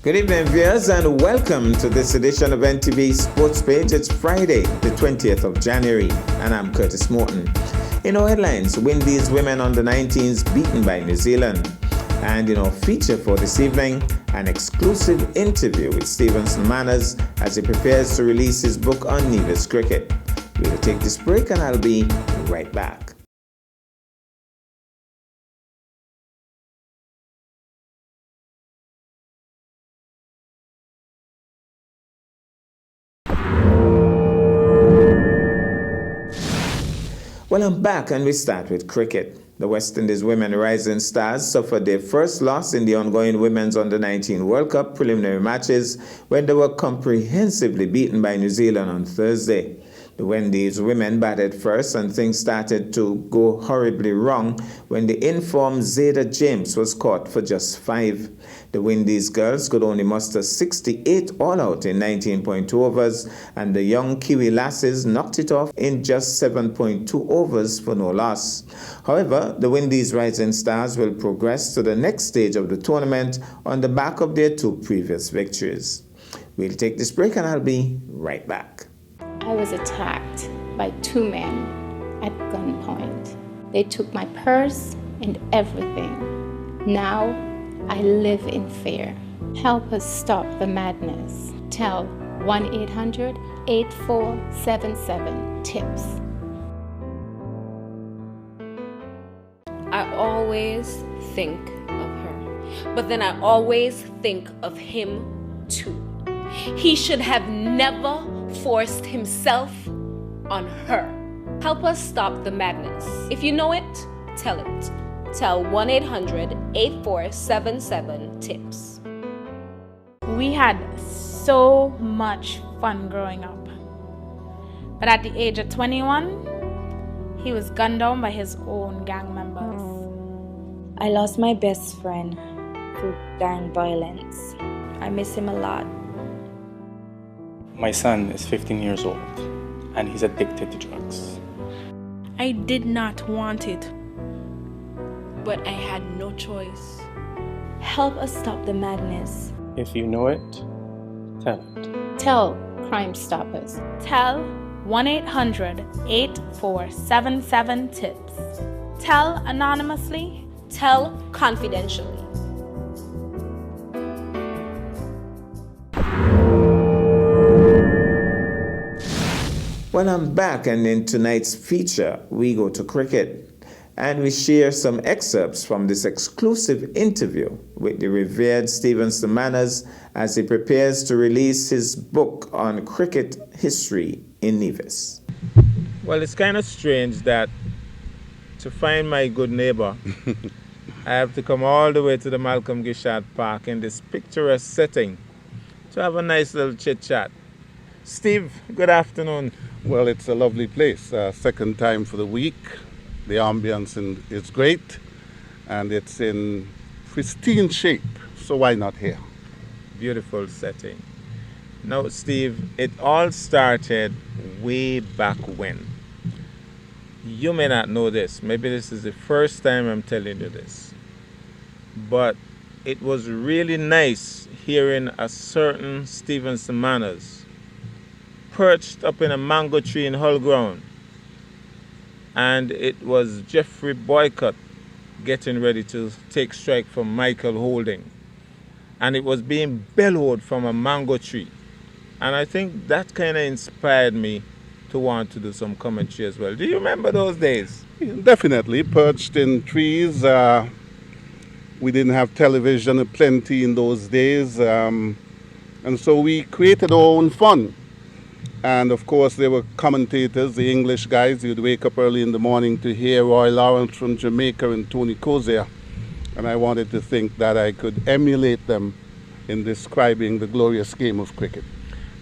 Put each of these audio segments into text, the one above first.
Good evening, viewers, and welcome to this edition of NTV Sports Page. It's Friday, the 20th of January, and I'm Curtis Morton. In our headlines, Windies women under 19s beaten by New Zealand. And in our feature for this evening, an exclusive interview with Stevenson Manners as he prepares to release his book on Nevis cricket. We'll take this break and I'll be right back. Well, I'm back and we start with cricket. The West Indies women rising stars suffered their first loss in the ongoing Women's Under-19 World Cup preliminary matches when they were comprehensively beaten by New Zealand on Thursday. The Windies women batted first and things started to go horribly wrong when the informed Zayda James was caught for just 5. The Windies girls could only muster 68 all-out in 19.2 overs, and the young Kiwi lasses knocked it off in just 7.2 overs for no loss. However, the Windies rising stars will progress to the next stage of the tournament on the back of their 2 previous victories. We'll take this break and I'll be right back. I was attacked by 2 men at gunpoint. They took my purse and everything. Now I live in fear. Help us stop the madness. Tell 1-800-8477-TIPS. I always think of her, but then I always think of him too. He should have never forced himself on her. Help us stop the madness. If you know it, tell it. Tell 1-800-8477-TIPS. We had so much fun growing up. But at the age of 21, he was gunned down by his own gang members. I lost my best friend through gang violence. I miss him a lot. My son is 15 years old and he's addicted to drugs. I did not want it. But I had no choice. Help us stop the madness. If you know it, tell it. Tell Crime Stoppers. Tell 1-800-8477-TIPS. Tell anonymously. Tell confidentially. Well, I'm back, and in tonight's feature, we go to cricket. And we share some excerpts from this exclusive interview with the revered Stevenson Manners as he prepares to release his book on cricket history in Nevis. Well, it's kind of strange that to find my good neighbor, I have to come all the way to the Malcolm Gishard Park in this picturesque setting to have a nice little chit-chat. Steve, good afternoon. Well, it's a lovely place. Second time for the week. The ambience is great, and it's in pristine shape, so why not here? Beautiful setting. Now, Steve, it all started way back when. You may not know this. Maybe this is the first time I'm telling you this. But it was really nice hearing a certain Stevenson Manners perched up in a mango tree in Hull Ground. And it was Jeffrey Boycott getting ready to take strike from Michael Holding. And it was being bellowed from a mango tree. And I think that kind of inspired me to want to do some commentary as well. Do you remember those days? Definitely, perched in trees. We didn't have television plenty in those days. And so we created our own fun. And of course, there were commentators, the English guys. You'd wake up early in the morning to hear Roy Lawrence from Jamaica and Tony Cozier. And I wanted to think that I could emulate them in describing the glorious game of cricket.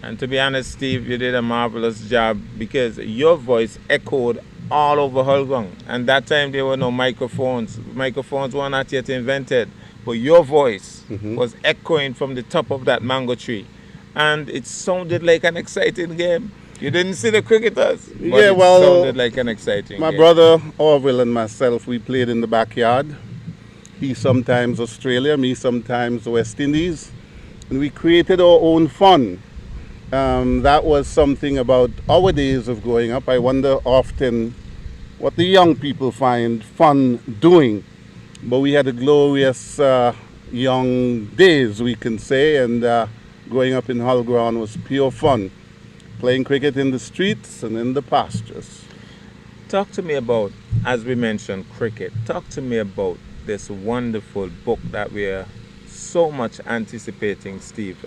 And to be honest, Steve, you did a marvelous job because your voice echoed all over Hull Ground. And that time there were no microphones. Microphones were not yet invented. But your voice was echoing from the top of that mango tree. And it sounded like an exciting game. You didn't see the cricketers, but it sounded like an exciting game. My brother Orville and myself, we played in the backyard. He sometimes Australia, me sometimes West Indies. and we created our own fun. That was something about our days of growing up. I wonder often what the young people find fun doing. But we had a glorious young days, we can say, and growing up in Hull Ground was pure fun. Playing cricket in the streets and in the pastures. Talk to me about, as we mentioned, cricket. Talk to me about this wonderful book that we are so much anticipating, Steve.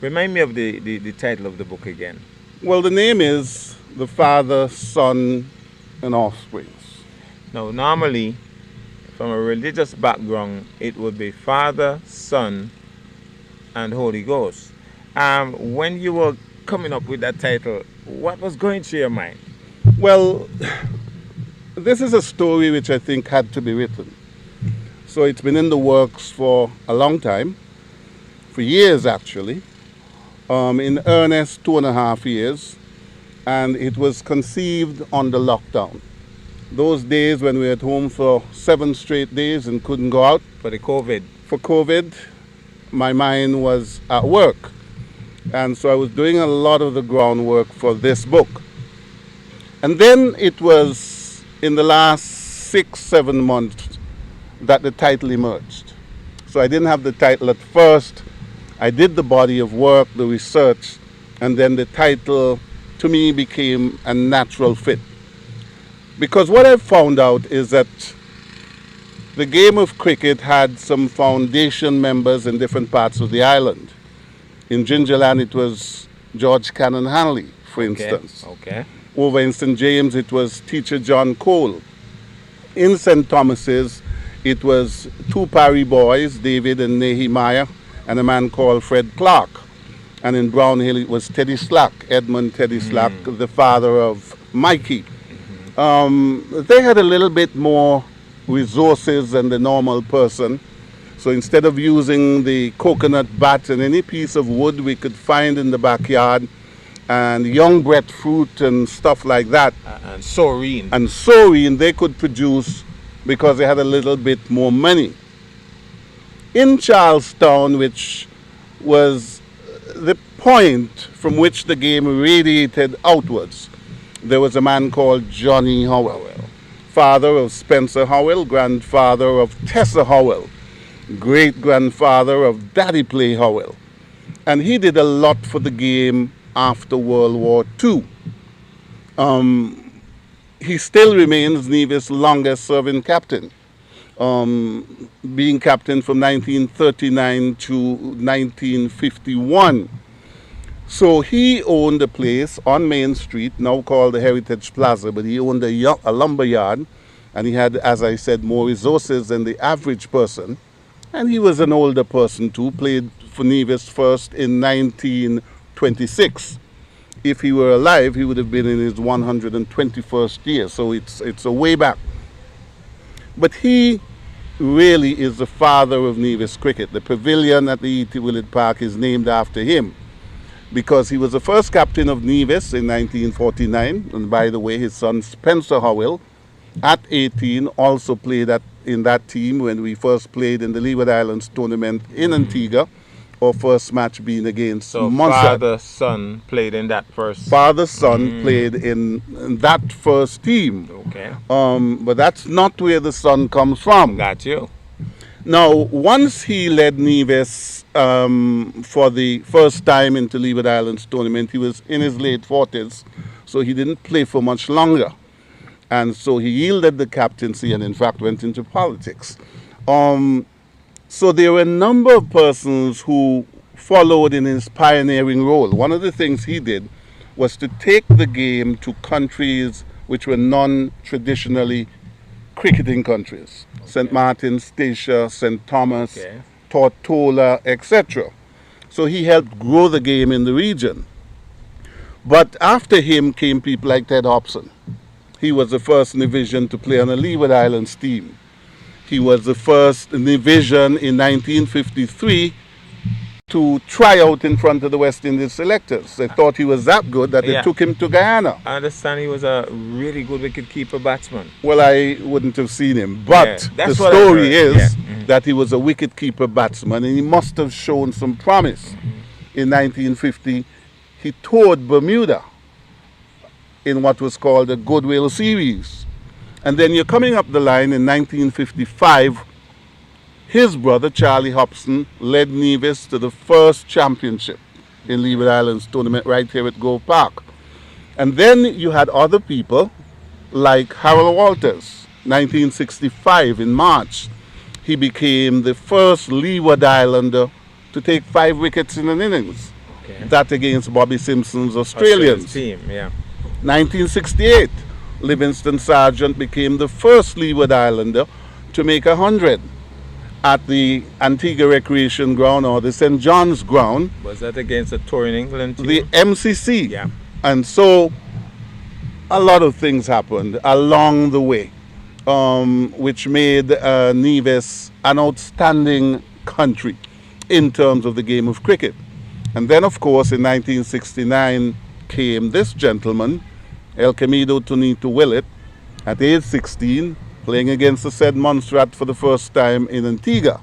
Remind me of the title of the book again. Well, the name is The Father, Son, and Offsprings. Now, normally, from a religious background, it would be Father, Son, and Holy Ghost. When you were coming up with that title, what was going through your mind? Well, this is a story which I think had to be written. So it's been in the works for a long time, for years actually, in earnest 2.5 years, and it was conceived on the lockdown. Those days when we were at home for 7 straight days and couldn't go out. For the COVID. For COVID, my mind was at work. And so I was doing a lot of the groundwork for this book. And then it was in the last 6-7 months that the title emerged. So I didn't have the title at first. I did the body of work, the research, and then the title to me became a natural fit. Because what I found out is that the game of cricket had some foundation members in different parts of the island. In Gingerland, it was George Cannon Hanley, for instance. Okay. Over in St. James, it was teacher John Cole. In St. Thomas's, it was 2 Parry boys, David and Nehemiah, and a man called Fred Clark. And in Brown Hill, it was Teddy Slack, Edmund Teddy Slack, the father of Mikey. They had a little bit more resources than the normal person. So instead of using the coconut bat and any piece of wood we could find in the backyard, and young breadfruit and stuff like that. And saurine. And saurine they could produce because they had a little bit more money. In Charlestown, which was the point from which the game radiated outwards, there was a man called Johnny Howell, father of Spencer Howell, grandfather of Tessa Howell, great-grandfather of Daddy Play Howell. And he did a lot for the game after World War II. He still remains Nevis' longest-serving captain, being captain from 1939 to 1951. So he owned a place on Main Street, now called the Heritage Plaza, but he owned a lumber yard, and he had, as I said, more resources than the average person. And he was an older person too, played for Nevis first in 1926. If he were alive, he would have been in his 121st year, so it's a way back. But he really is the father of Nevis cricket. The pavilion at the E.T. Willett Park is named after him, because he was the first captain of Nevis in 1949. And by the way, his son Spencer Howell, at 18, also played in that team when we first played in the Leeward Islands tournament in Antigua, our first match being against Montserrat. Father-son played in that first. Father-son played in that first team. Okay. But that's not where the son comes from. Got you. Now, once he led Nevis for the first time into Leeward Islands tournament, he was in his late 40s, so he didn't play for much longer. And so he yielded the captaincy and in fact went into politics. So there were a number of persons who followed in his pioneering role. One of the things he did was to take the game to countries which were non-traditionally cricketing countries. Okay. St. Martin's, Statia, St. Thomas, okay, Tortola, etc. So he helped grow the game in the region. But after him came people like Ted Hobson. He was the first Nevisian to play on a Leeward Islands team. He was the first Nevisian in 1953 to try out in front of the West Indies selectors. They thought he was that good that they took him to Guyana. I understand he was a really good wicket-keeper batsman. Well, I wouldn't have seen him. But the story is that he was a wicket-keeper batsman, and he must have shown some promise. In 1950, he toured Bermuda in what was called the Goodwill Series. And then you're coming up the line in 1955, his brother, Charlie Hobson, led Nevis to the first championship in Leeward Islands tournament right here at Grove Park. And then you had other people like Harold Walters. 1965 in March, he became the first Leeward Islander to take 5 wickets in an innings. Okay. That against Bobby Simpson's Australians. Team, yeah. 1968, Livingston Sargent became the first Leeward Islander to make 100 at the Antigua Recreation Ground, or the St. John's Ground. Was that against a tour in England team? The MCC. Yeah. And so a lot of things happened along the way, which made Nevis an outstanding country in terms of the game of cricket. And then, of course, in 1969 came this gentleman, Elquemedo Willett, at age 16, playing against the said Montserrat for the first time in Antigua.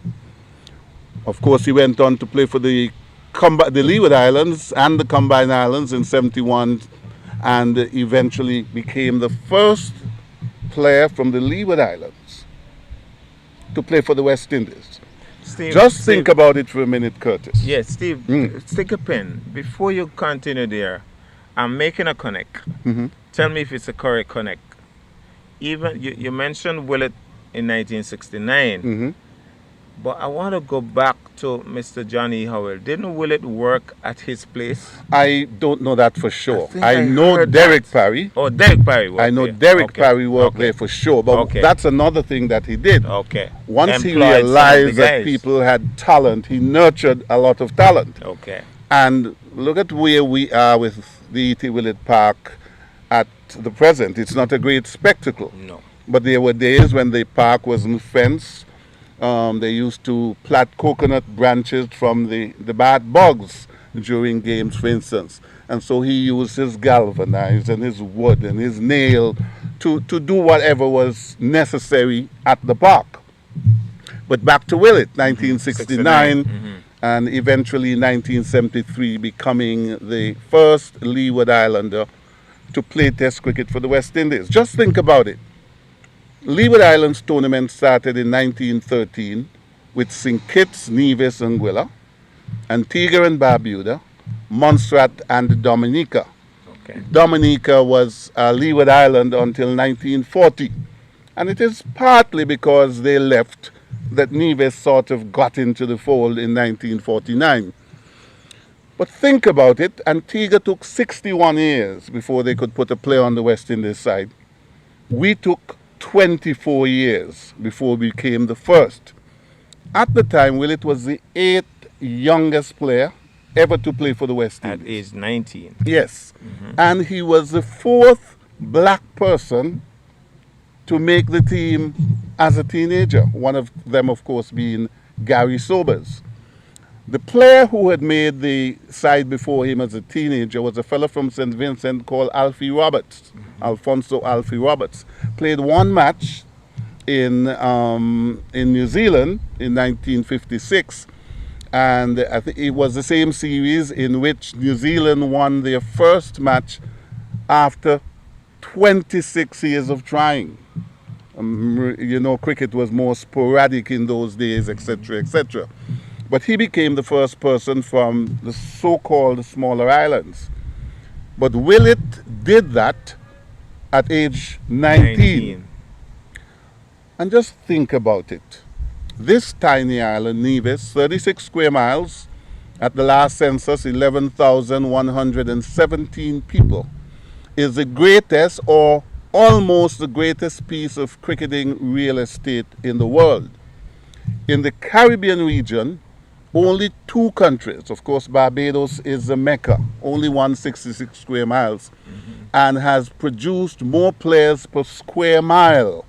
Of course, he went on to play for the Leeward Islands and the Combined Islands in 71, and eventually became the first player from the Leeward Islands to play for the West Indies. Steve, Just think about it for a minute, Curtis. Yes, Steve, stick a pen. Before you continue there, I'm making a connect. Tell me if it's a correct connect. Even you mentioned Willett in 1969, but I want to go back to Mr. Johnny Howell. Didn't Willett work at his place? I don't know that for sure. I know heard Derek that. Parry. Oh, Derek Parry worked I know there. Derek Okay. Parry worked Okay. there for sure, but Okay. that's another thing that he did. Okay. Once he Employed some of the realized that guys. people had talent, he nurtured a lot of talent. Okay. And look at where we are with the E.T. Willett Park at the present. It's not a great spectacle. No. But there were days when the park wasn't fenced. They used to plat coconut branches from the bad bugs during games, for instance. And so he used his galvanized and his wood and his nail to do whatever was necessary at the park. But back to Willett, 1969, and eventually 1973, becoming the first Leeward Islander to play Test cricket for the West Indies. Just think about it. Leeward Islands tournament started in 1913 with St. Kitts, Nevis, and Anguilla, Antigua and Barbuda, Montserrat, and Dominica. Okay. Dominica was a Leeward Island until 1940. And it is partly because they left that Nevis sort of got into the fold in 1949. But think about it, Antigua took 61 years before they could put a player on the West Indies side. We took 24 years before we became the first. At the time, Willett was the 8th youngest player ever to play for the West Indies. At age 19. Yes. And he was the 4th black person to make the team as a teenager. One of them, of course, being Gary Sobers. The player who had made the side before him as a teenager was a fellow from St. Vincent called Alfie Roberts, Alfonso Alfie Roberts. Played one match in New Zealand in 1956, and I think it was the same series in which New Zealand won their first match after 26 years of trying. Cricket was more sporadic in those days, etc., etc. But he became the first person from the so-called smaller islands. But Willett did that at age 19. And just think about it. This tiny island, Nevis, 36 square miles, at the last census, 11,117 people, is the greatest or almost the greatest piece of cricketing real estate in the world. In the Caribbean region, only 2 countries, of course Barbados is the Mecca, only 166 square miles, and has produced more players per square mile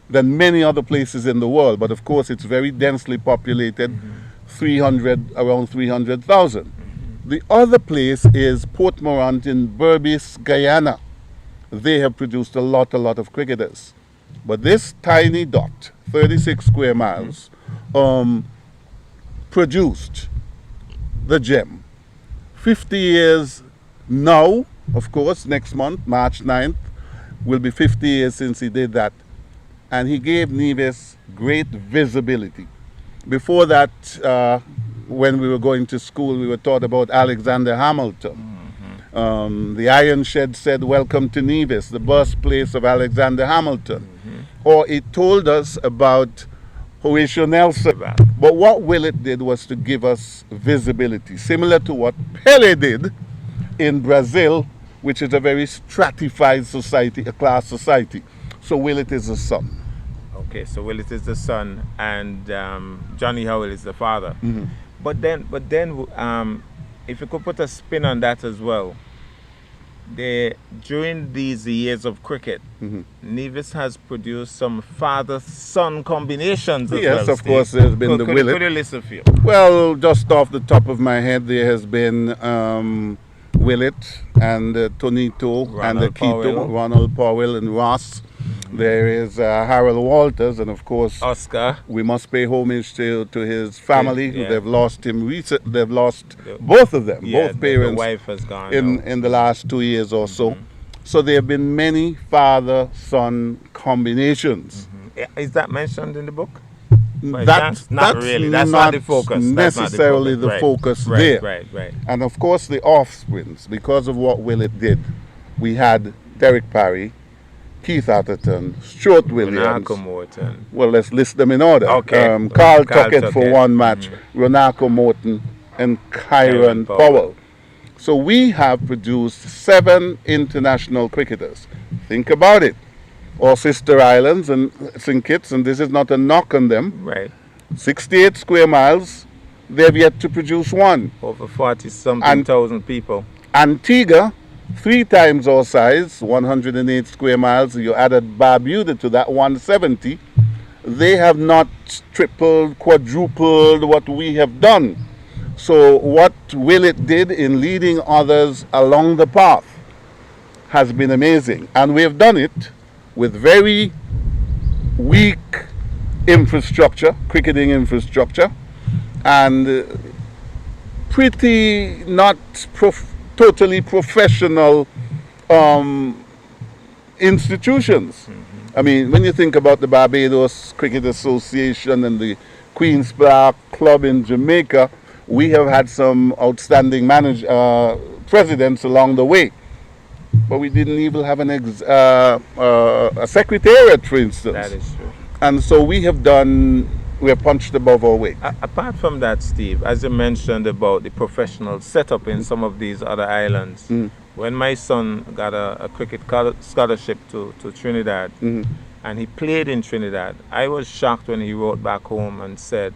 than many other places in the world. But of course it's very densely populated, around 300,000. The other place is Port Morant in Berbice, Guyana. They have produced a lot of cricketers. But this tiny dot, 36 square miles, produced the gem. 50 years now, of course, next month, March 9th, will be 50 years since he did that. And he gave Nevis great visibility. Before that, when we were going to school, we were taught about Alexander Hamilton. The Iron Shed said, "Welcome to Nevis, the birthplace of Alexander Hamilton." Or it told us about Horatio Nelson. But what Willett did was to give us visibility, similar to what Pele did in Brazil, which is a very stratified society, a class society. So Willett is the son. Okay, so Willett is the son, and Johnny Howell is the father. But then, if you could put a spin on that as well, during these years of cricket, Nevis has produced some father-son combinations as well. Yes, of course, there's been the Willett. Could you list a few? Well, just off the top of my head, there has been Willett and Tonito and the Quito, Ronald Powell and Ross. There is Harold Walters, and of course, Oscar. We must pay homage to his family. Yeah. They've lost him they've lost both of them, both parents. The wife has gone in the last 2 years or so. So there have been many father-son combinations. Is that mentioned in the book? That's not really. That's not the focus. Necessarily the focus there. Right. And of course, the offsprings, because of what Willett did, we had Derek Parry, Keith Atherton, Stuart Williams. Morton. Well, let's list them in order. Okay. Carl Tuckett for one match, Ronaldo Morton, and Kyron Powell. So we have produced 7 international cricketers. Think about it. All sister islands and St. Kitts, and this is not a knock on them. Right. 68 square miles, they've yet to produce one. Over 40-something thousand people. Antigua, 3 times our size, 108 square miles. You added Barbuda to that, 170. They have not tripled, quadrupled what we have done. So what Willett did in leading others along the path has been amazing. And we have done it with very weak infrastructure, cricketing infrastructure, and pretty not totally professional institutions. I mean, when you think about the Barbados Cricket Association and the Queen's Park Club in Jamaica, we have had some outstanding presidents along the way. But we didn't even have a secretariat, for instance. That is true. And so we have punched above our weight. Apart from that, Steve, as you mentioned about the professional setup in some of these other islands, when my son got a cricket scholarship to Trinidad, and he played in Trinidad, I was shocked when he wrote back home and said,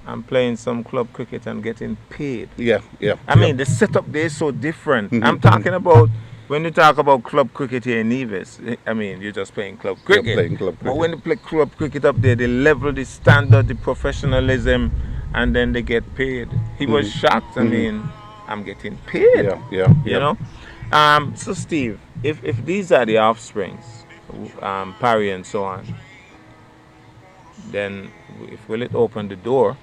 "I'm playing some club cricket and getting paid." Yeah. I mean, the setup there is so different. I'm talking about, when you talk about club cricket here in Nevis, I mean, you're just playing club cricket. You're playing club cricket. But when you play club cricket up there, they level the standard, the professionalism, and then they get paid. He was shocked. I mean, I'm getting paid. Yeah. You know? So, Steve, if these are the offsprings, Parry and so on, then if Willett opened the door,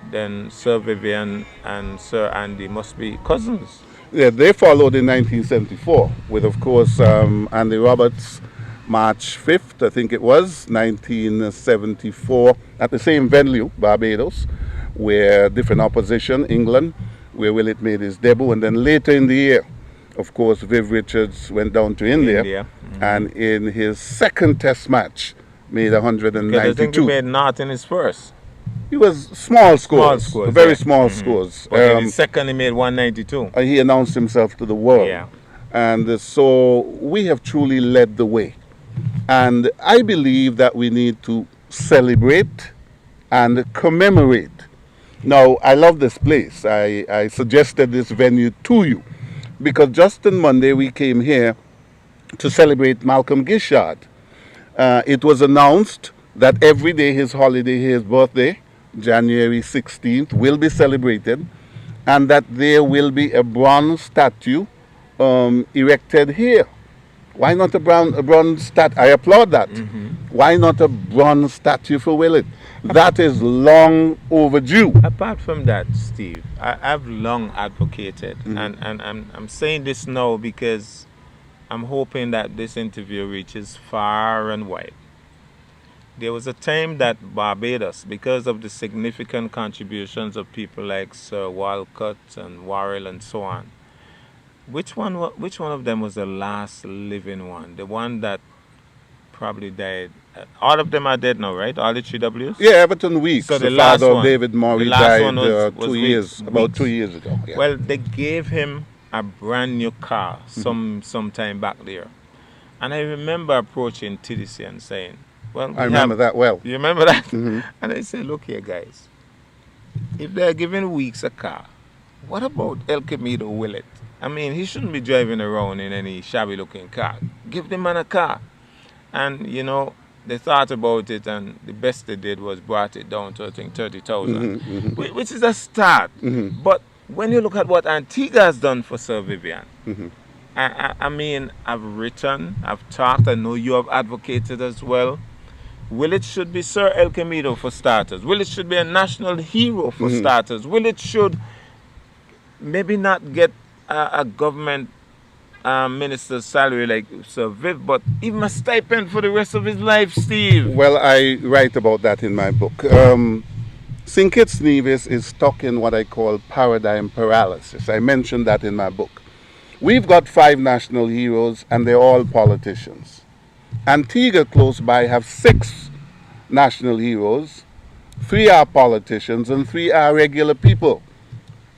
then Sir Vivian and Sir Andy must be cousins. Yeah, they followed in 1974 with, of course, Andy Roberts, March 5th, I think it was, 1974, at the same venue, Barbados, where different opposition, England, where Willett made his debut. And then later in the year, of course, Viv Richards went down to India. And in his second test match, made 192. I think he made not in his first. He was small scores, very small scores. But in his second, he made 192. He announced himself to the world. Yeah. And so we have truly led the way. And I believe that we need to celebrate and commemorate. Now, I love this place. I suggested this venue to you because just on Monday we came here to celebrate Malcolm Gishard. It was announced that every day his holiday, his birthday, January 16th, will be celebrated, and that there will be a bronze statue erected here. Why not a bronze statue? I applaud that. Why not a bronze statue for Willett? That is long overdue. Apart from that, Steve, I've long advocated, and I'm saying this now because I'm hoping that this interview reaches far and wide. There was a time that Barbados, because of the significant contributions of people like Sir Walcott and Worrell and so on, which one of them was the last living one? The one that probably died. All of them are dead now, right? All the 3Ws? Yeah, Everton Weeks, So the the last father of one- David the Morey, last died one was 2 Weeks. years, about 2 years ago. Yeah. Well, they gave him a brand new car some time back there. And I remember approaching TDC and saying, well, I remember that well. You remember that? And I said, look here, guys. If they're giving Weeks a car, what about Elquemedo Willett? I mean, he shouldn't be driving around in any shabby-looking car. Give the man a car. And, you know, they thought about it, and the best they did was brought it down to, I think, 30,000, which is a start. But when you look at what Antigua has done for Sir Vivian, I mean, I've written, I've talked, I know you have advocated as well. Willett should be Sir Elquemedo for starters. Willett should be a national hero for starters. Willett should maybe not get a government minister's salary like Sir Viv, but even a stipend for the rest of his life, Steve. Well, I write about that in my book. St. Kitts Nevis is stuck in what I call paradigm paralysis. I mentioned that in my book. We've got 5 national heroes, and they're all politicians. Antigua, close by, have 6 national heroes. 3 are politicians, and 3 are regular people.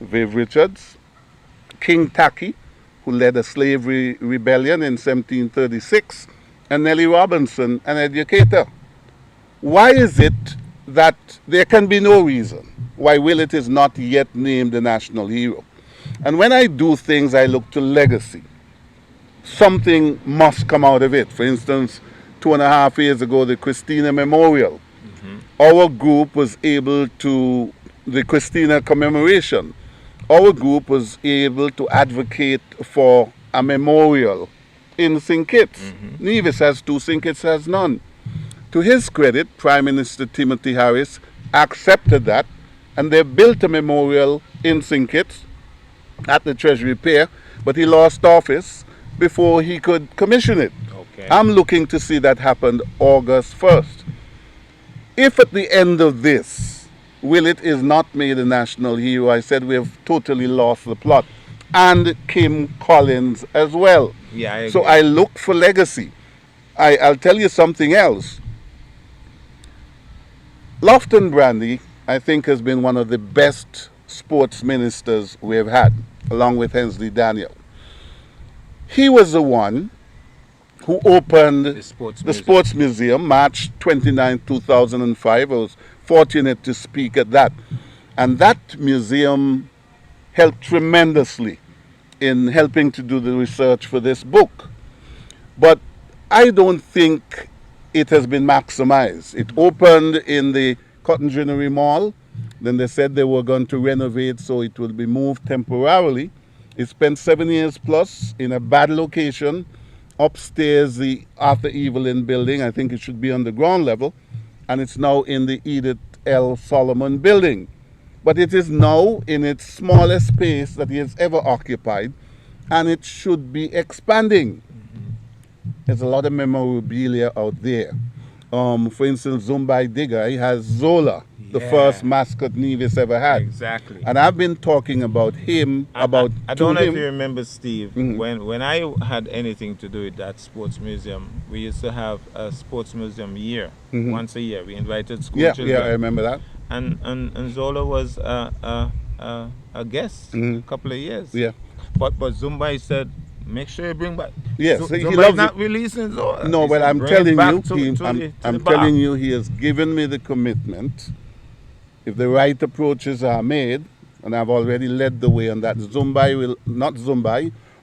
Viv Richards, King Taki, who led a slavery rebellion in 1736, and Nellie Robinson, an educator. Why is it that there can be no reason why Willett is not yet named a national hero? And when I do things, I look to legacy. Something must come out of it. For instance, 2.5 years ago, the Christina Memorial. Our group was able to, the Christina commemoration, our group was able to advocate for a memorial in St. Kitts. Nevis has 2, St. Kitts has none. To his credit, Prime Minister Timothy Harris accepted that, and they built a memorial in St. Kitts at the Treasury Pier, but he lost office before he could commission it. Okay. I'm looking to see that happen August 1st. If at the end of this, Willett is not made a national hero, I said we have totally lost the plot. And Kim Collins as well. Yeah, I So agree. I look for legacy. I'll tell you something else. Lofton Brandy, I think, has been one of the best sports ministers we have had, along with Hensley Daniel. He was the one who opened The Sports the Museum. Sports Museum, March 29, 2005. I was fortunate to speak at that. And that museum helped tremendously in helping to do the research for this book. But I don't think it has been maximized. It opened in the Cotton Ginnery Mall. Then they said they were going to renovate, so it will be moved temporarily. It spent 7 years plus in a bad location, upstairs the Arthur Evelyn building. I think it should be on the ground level. And it's now in the Edith L. Solomon building. But it is now in its smallest space that he has ever occupied, and it should be expanding. There's a lot of memorabilia out there. For instance, Zumbai Digai has Zola, the Yeah. first mascot Nevis ever had. Exactly. And I've been talking about him, I to don't know him. if you remember, Steve, when I had anything to do with that sports museum, we used to have a sports museum year, once a year. We invited school Yeah, children. I remember that. And Zola was a guest a couple of years. Yeah. But Zumbai said, make sure you bring back. Yes, he Zumbai's loves not it. releasing Zola. No, He but said, I'm bring it telling back you, to Kim, the- to I'm the bar. telling you, he has given me the commitment. If the right approaches are made, and I've already led the way on that,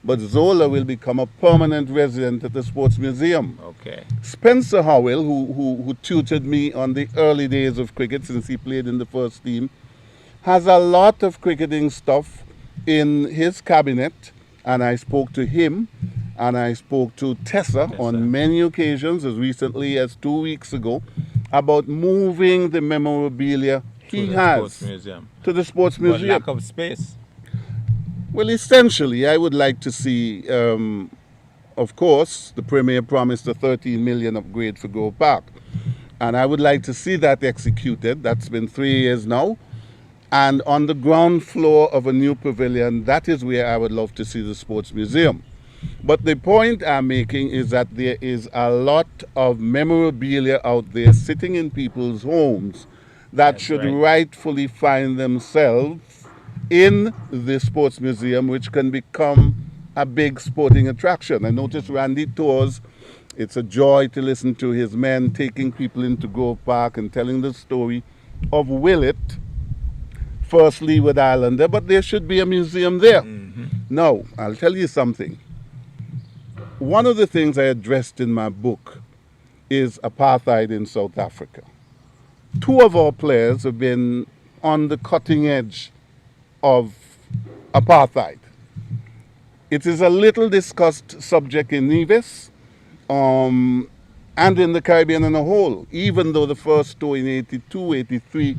but Zola will become a permanent resident at the Sports Museum. Okay. Spencer Howell, who tutored me on the early days of cricket since he played in the first team, has a lot of cricketing stuff in his cabinet, and I spoke to him, and I spoke to Tessa on many occasions, as recently as 2 weeks ago, about moving the memorabilia he has to the sports museum. Lack of space. Well, essentially, I would like to see, of course, the Premier promised the 13 million upgrade for Grove Park. And I would like to see that executed. That's been 3 years now. And on the ground floor of a new pavilion, that is where I would love to see the sports museum. But the point I'm making is that there is a lot of memorabilia out there sitting in people's homes that should rightfully find themselves in the sports museum, which can become a big sporting attraction. I noticed Randy Tours. It's a joy to listen to his men taking people into Grove Park and telling the story of Willett, first Leeward Islander, but there should be a museum there. Now, I'll tell you something. One of the things I addressed in my book is apartheid in South Africa. 2 of our players have been on the cutting edge of apartheid. It is a little discussed subject in Nevis and in the Caribbean as a whole, even though the first tour in 82, 83,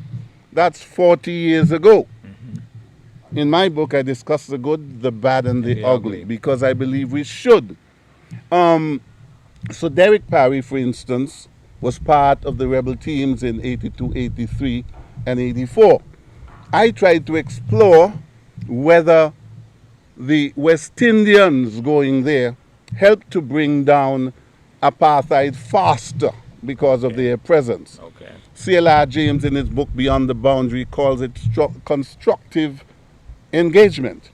that's 40 years ago. In my book, I discuss the good, the bad, and the ugly, because I believe we should. So Derek Parry, for instance, was part of the rebel teams in 82, 83, and 84. I tried to explore whether the West Indians going there helped to bring down apartheid faster because of their presence. C.L.R. James, in his book Beyond the Boundary, calls it constructive engagement.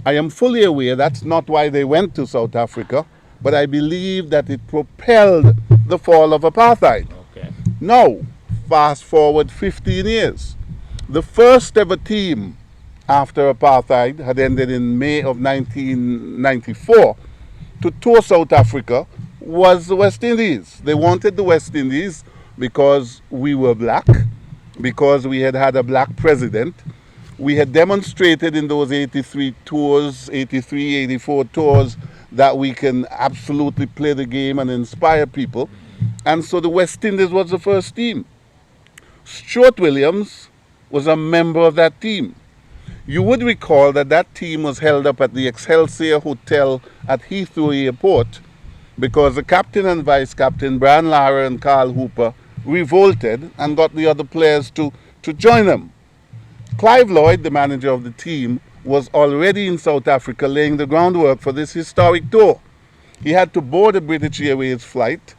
I am fully aware that's not why they went to South Africa, but I believe that it propelled the fall of apartheid. Now, fast forward 15 years. The first ever team after apartheid had ended in May of 1994 to tour South Africa was the West Indies. They wanted the West Indies because we were black, because we had had a black president. We had demonstrated in those 83 tours, 83, 84 tours, that we can absolutely play the game and inspire people. And so the West Indies was the first team. Stuart Williams was a member of that team. You would recall that that team was held up at the Excelsior Hotel at Heathrow Airport because the captain and vice captain, Brian Lara and Carl Hooper, revolted and got the other players to join them. Clive Lloyd, the manager of the team, was already in South Africa laying the groundwork for this historic tour. He had to board a British Airways flight,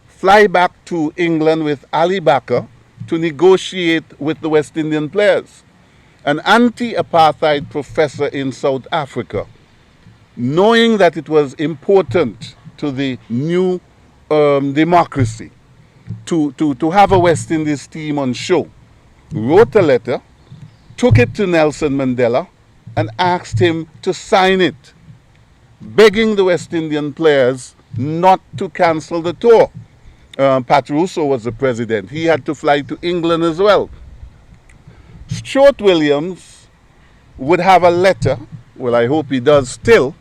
fly back to England with Ali Bakr to negotiate with the West Indian players. An anti-apartheid professor in South Africa, knowing that it was important to the new democracy to have a West Indies team on show, wrote a letter, took it to Nelson Mandela, and asked him to sign it, begging the West Indian players not to cancel the tour. Pat Russo was the president. He had to fly to England as well. Stuart Williams would have a letter, well, I hope he does still,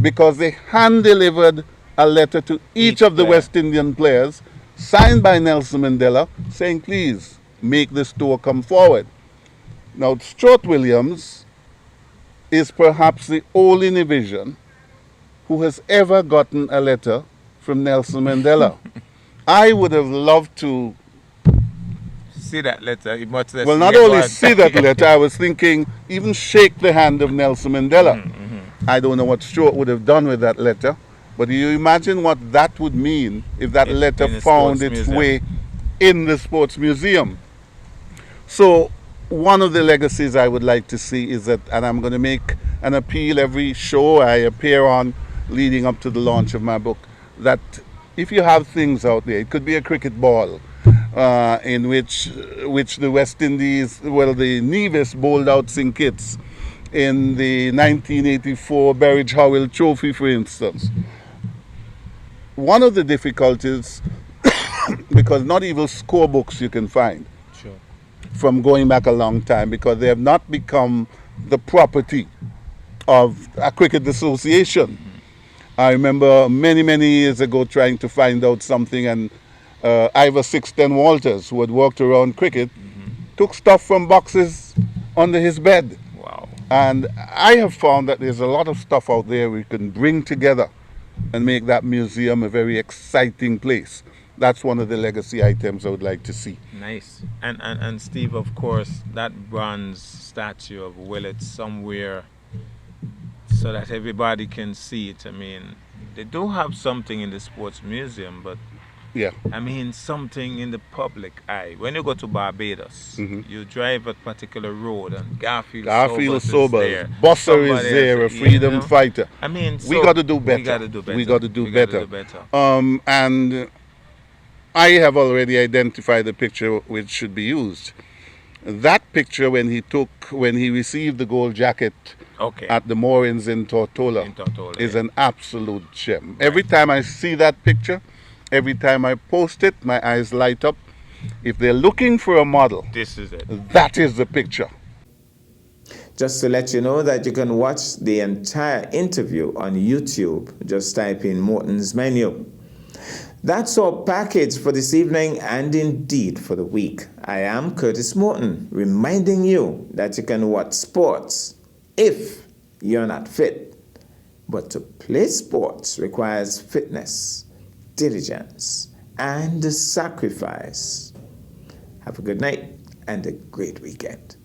because they hand-delivered a letter to each of the West Indian players, signed by Nelson Mandela, saying, please, make this tour come forward. Now, Stuart Williams is perhaps the only Nevisian who has ever gotten a letter from Nelson Mandela. I would have loved to see that letter. Well, not only see that letter, I was thinking even shake the hand of Nelson Mandela. I don't know what Stuart would have done with that letter, but you imagine what that would mean if that letter found its way in the sports museum. So one of the legacies I would like to see is that, and I'm going to make an appeal every show I appear on leading up to the launch of my book, that if you have things out there, it could be a cricket ball in which the West Indies, well, the Nevis bowled out St. Kitts in the 1984 Berridge Howell Trophy, for instance. One of the difficulties, because not even scorebooks you can find from going back a long time, because they have not become the property of a cricket association. I remember many, many years ago trying to find out something, and Ivor 610 Walters, who had worked around cricket, took stuff from boxes under his bed. Wow. And I have found that there's a lot of stuff out there we can bring together and make that museum a very exciting place. That's one of the legacy items I would like to see. Nice. And Steve, of course, that bronze statue of Willett somewhere so that everybody can see it. I mean, they do have something in the sports museum, but Yeah. I mean something in the public eye. When you go to Barbados, you drive a particular road and Garfield Sobers is there. Busser is Somebody there, a else, freedom fighter. I mean, We so got to do better. We got to do better. We got to do We gotta better. do better. And I have already identified the picture which should be used. That picture when he received the gold jacket Okay. at the moorings in Tortola, is an absolute gem. Every time I see that picture, every time I post it, my eyes light up. If they're looking for a model, This is it. that is the picture. Just to let you know that you can watch the entire interview on YouTube. Just type in Morton's Menu. That's our package for this evening and indeed for the week. I am Curtis Morton, reminding you that you can watch sports if you're not fit. But to play sports requires fitness, diligence, and sacrifice. Have a good night and a great weekend.